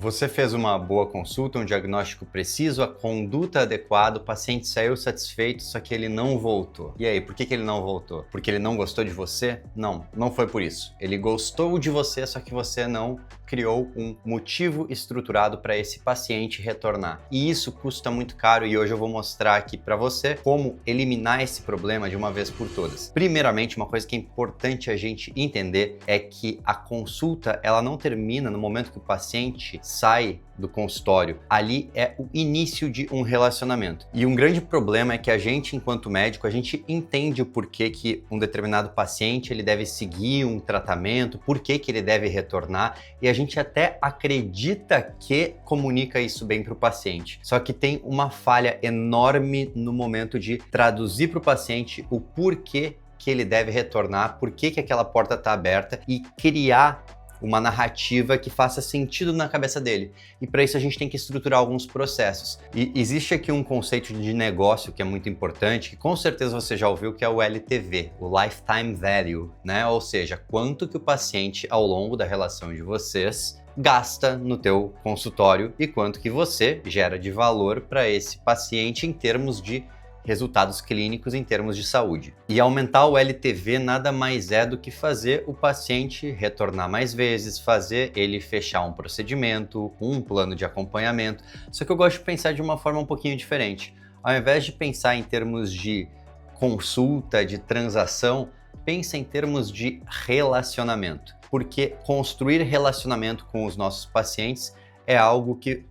Você fez uma boa consulta, um diagnóstico preciso, a conduta adequada, o paciente saiu satisfeito, só que ele não voltou. E aí, por que ele não voltou? Porque ele não gostou de você? Não, não foi por isso. Ele gostou de você, só que você não criou um motivo estruturado para esse paciente retornar. E isso custa muito caro e hoje eu vou mostrar aqui para você como eliminar esse problema de uma vez por todas. Primeiramente, uma coisa que é importante a gente entender é que a consulta, ela não termina no momento que o paciente sai do consultório. Ali é o início de um relacionamento. E um grande problema é que a gente, enquanto médico, a gente entende o porquê que um determinado paciente ele deve seguir um tratamento, por que ele deve retornar, e a gente até acredita que comunica isso bem para o paciente. Só que tem uma falha enorme no momento de traduzir para o paciente o porquê que ele deve retornar, por que aquela porta está aberta e criar uma narrativa que faça sentido na cabeça dele. E para isso a gente tem que estruturar alguns processos. E existe aqui um conceito de negócio que é muito importante, que com certeza você já ouviu, que é o LTV, o Lifetime Value, né? Ou seja, quanto que o paciente ao longo da relação de vocês gasta no teu consultório e quanto que você gera de valor para esse paciente em termos de resultados clínicos, em termos de saúde. E aumentar o LTV nada mais é do que fazer o paciente retornar mais vezes, fazer ele fechar um procedimento, um plano de acompanhamento. Só que eu gosto de pensar de uma forma um pouquinho diferente. Ao invés de pensar em termos de consulta, de transação, pensa em termos de relacionamento. Porque construir relacionamento com os nossos pacientes é algo que,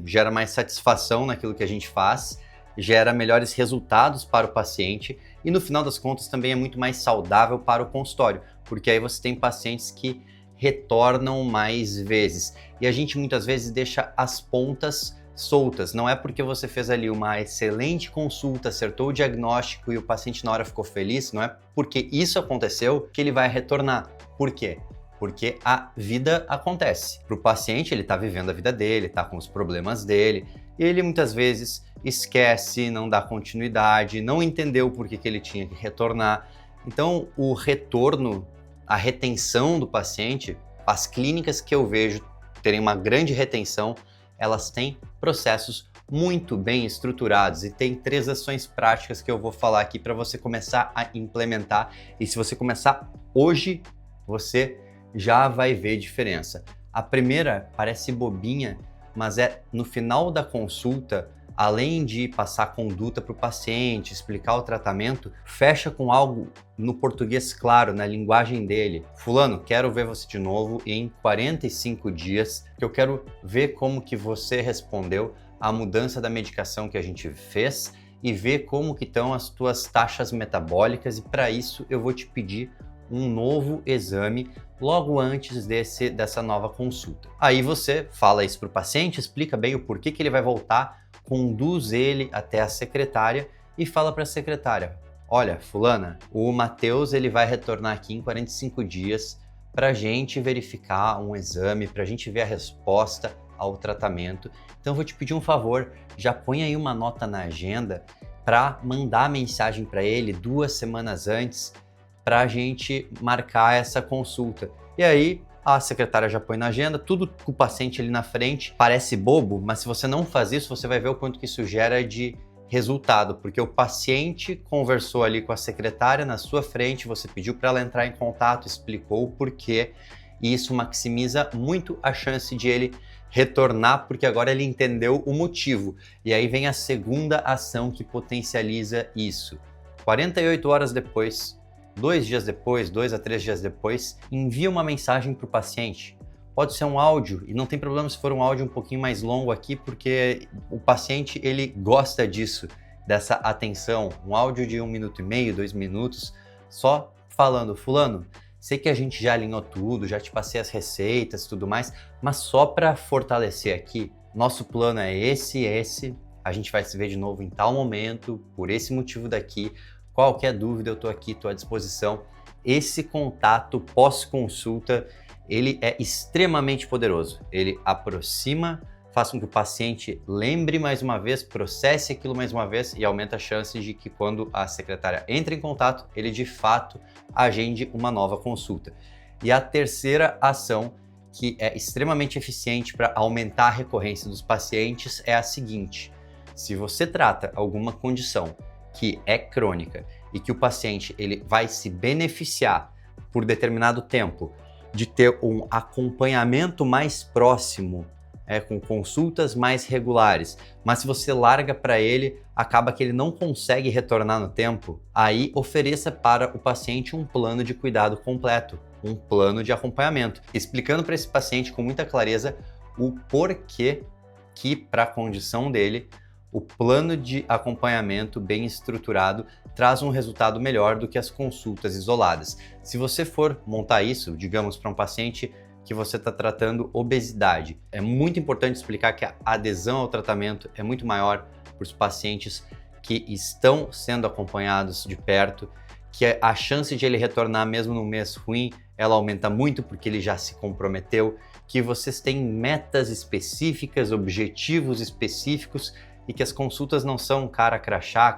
gera mais satisfação naquilo que a gente faz, gera melhores resultados para o paciente e no final das contas também é muito mais saudável para o consultório, porque aí você tem pacientes que retornam mais vezes. E a gente muitas vezes deixa as pontas soltas. Não é porque você fez ali uma excelente consulta, acertou o diagnóstico e o paciente na hora ficou feliz, não é porque isso aconteceu que ele vai retornar. Por quê? Porque a vida acontece. Para o paciente, ele está vivendo a vida dele, está com os problemas dele, e ele muitas vezes esquece, não dá continuidade, não entendeu por que ele tinha que retornar. Então, o retorno, a retenção do paciente, as clínicas que eu vejo terem uma grande retenção, elas têm processos muito bem estruturados e tem 3 ações práticas que eu vou falar aqui para você começar a implementar. E se você começar hoje, você já vai ver diferença. A primeira parece bobinha, mas é no final da consulta, além de passar conduta para o paciente, explicar o tratamento, fecha com algo no português claro, na linguagem dele. Fulano, quero ver você de novo em 45 dias, que eu quero ver como que você respondeu à mudança da medicação que a gente fez e ver como que estão as tuas taxas metabólicas, e para isso eu vou te pedir um novo exame logo antes dessa nova consulta. Aí você fala isso para o paciente, explica bem o porquê que ele vai voltar, conduz ele até a secretária e fala para a secretária: olha, fulana, o Matheus ele vai retornar aqui em 45 dias para a gente verificar um exame, para a gente ver a resposta ao tratamento. Então eu vou te pedir um favor, já põe aí uma nota na agenda para mandar mensagem para ele 2 semanas antes, para a gente marcar essa consulta. E aí a secretária já põe na agenda, tudo com o paciente ali na frente. Parece bobo, mas se você não faz isso, você vai ver o quanto que isso gera de resultado, porque o paciente conversou ali com a secretária na sua frente, você pediu para ela entrar em contato, explicou o porquê, e isso maximiza muito a chance de ele retornar, porque agora ele entendeu o motivo. E aí vem a segunda ação que potencializa isso. 48 horas depois, 2 dias depois, 2 a 3 dias depois, envia uma mensagem para o paciente. Pode ser um áudio, e não tem problema se for um áudio um pouquinho mais longo aqui, porque o paciente ele gosta disso, dessa atenção. Um áudio de 1 minuto e meio, 2 minutos, só falando: fulano, sei que a gente já alinhou tudo, já te passei as receitas e tudo mais, mas só para fortalecer aqui, nosso plano é esse, a gente vai se ver de novo em tal momento, por esse motivo daqui. Qualquer dúvida, eu estou aqui, estou à disposição. Esse contato pós-consulta, ele é extremamente poderoso. Ele aproxima, faz com que o paciente lembre mais uma vez, processe aquilo mais uma vez e aumenta a chance de que quando a secretária entra em contato, ele de fato agende uma nova consulta. E a terceira ação, que é extremamente eficiente para aumentar a recorrência dos pacientes é a seguinte: se você trata alguma condição que é crônica e que o paciente ele vai se beneficiar por determinado tempo de ter um acompanhamento mais próximo, com consultas mais regulares, mas se você larga para ele, acaba que ele não consegue retornar no tempo, aí ofereça para o paciente um plano de cuidado completo, um plano de acompanhamento, explicando para esse paciente com muita clareza o porquê que para a condição dele o plano de acompanhamento bem estruturado traz um resultado melhor do que as consultas isoladas. Se você for montar isso, digamos, para um paciente que você está tratando obesidade, é muito importante explicar que a adesão ao tratamento é muito maior para os pacientes que estão sendo acompanhados de perto, que a chance de ele retornar mesmo num mês ruim, ela aumenta muito porque ele já se comprometeu, que vocês têm metas específicas, objetivos específicos e que as consultas não são cara crachá,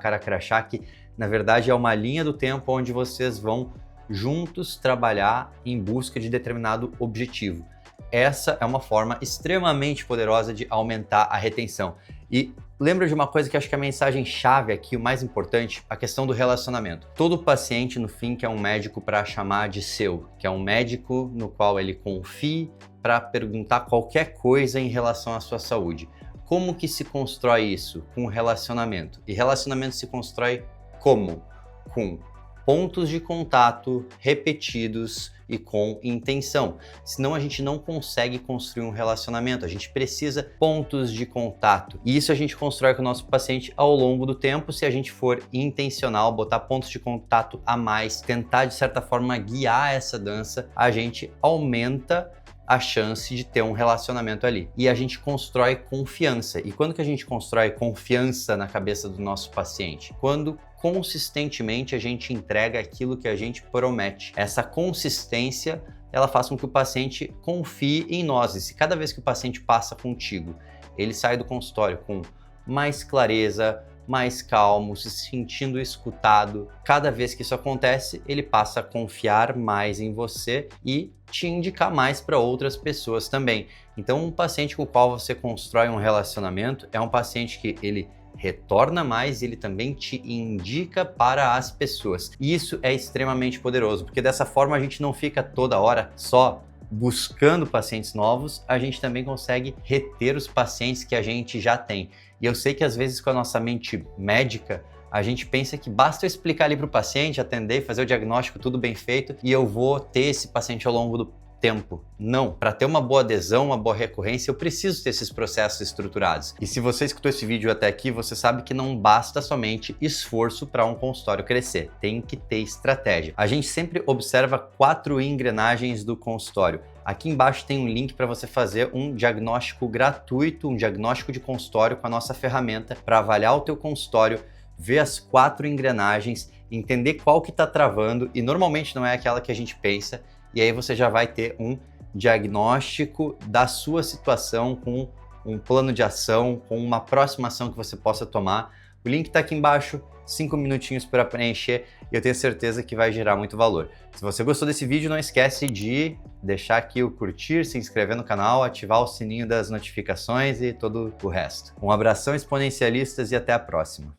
que na verdade é uma linha do tempo onde vocês vão juntos trabalhar em busca de determinado objetivo. Essa é uma forma extremamente poderosa de aumentar a retenção. E lembra de uma coisa que acho que é a mensagem chave aqui, o mais importante, a questão do relacionamento. Todo paciente, no fim, quer um médico para chamar de seu, que é um médico no qual ele confie para perguntar qualquer coisa em relação à sua saúde. Como que se constrói isso? Com relacionamento. E relacionamento se constrói como? Com pontos de contato repetidos e com intenção. Senão a gente não consegue construir um relacionamento, a gente precisa pontos de contato. E isso a gente constrói com o nosso paciente ao longo do tempo, se a gente for intencional, botar pontos de contato a mais, tentar de certa forma guiar essa dança, a gente aumenta a chance de ter um relacionamento ali. E a gente constrói confiança. E quando que a gente constrói confiança na cabeça do nosso paciente? Quando consistentemente a gente entrega aquilo que a gente promete. Essa consistência, ela faz com que o paciente confie em nós. E se cada vez que o paciente passa contigo, ele sai do consultório com mais clareza, mais calmo, se sentindo escutado. Cada vez que isso acontece, ele passa a confiar mais em você e te indicar mais para outras pessoas também. Então, um paciente com o qual você constrói um relacionamento é um paciente que ele retorna mais e ele também te indica para as pessoas. E isso é extremamente poderoso, porque dessa forma a gente não fica toda hora só buscando pacientes novos, a gente também consegue reter os pacientes que a gente já tem. E eu sei que às vezes com a nossa mente médica, a gente pensa que basta eu explicar ali para o paciente, atender, fazer o diagnóstico, tudo bem feito, e eu vou ter esse paciente ao longo do tempo. Não, para ter uma boa adesão, uma boa recorrência, eu preciso ter esses processos estruturados. E se você escutou esse vídeo até aqui, você sabe que não basta somente esforço para um consultório crescer, tem que ter estratégia. A gente sempre observa 4 engrenagens do consultório. Aqui embaixo tem um link para você fazer um diagnóstico gratuito, um diagnóstico de consultório com a nossa ferramenta para avaliar o teu consultório, ver as 4 engrenagens, entender qual que está travando e normalmente não é aquela que a gente pensa. E aí você já vai ter um diagnóstico da sua situação com um plano de ação, com uma próxima ação que você possa tomar. O link está aqui embaixo, 5 minutinhos para preencher e eu tenho certeza que vai gerar muito valor. Se você gostou desse vídeo, não esquece de deixar aqui o curtir, se inscrever no canal, ativar o sininho das notificações e todo o resto. Um abração exponencialistas e até a próxima.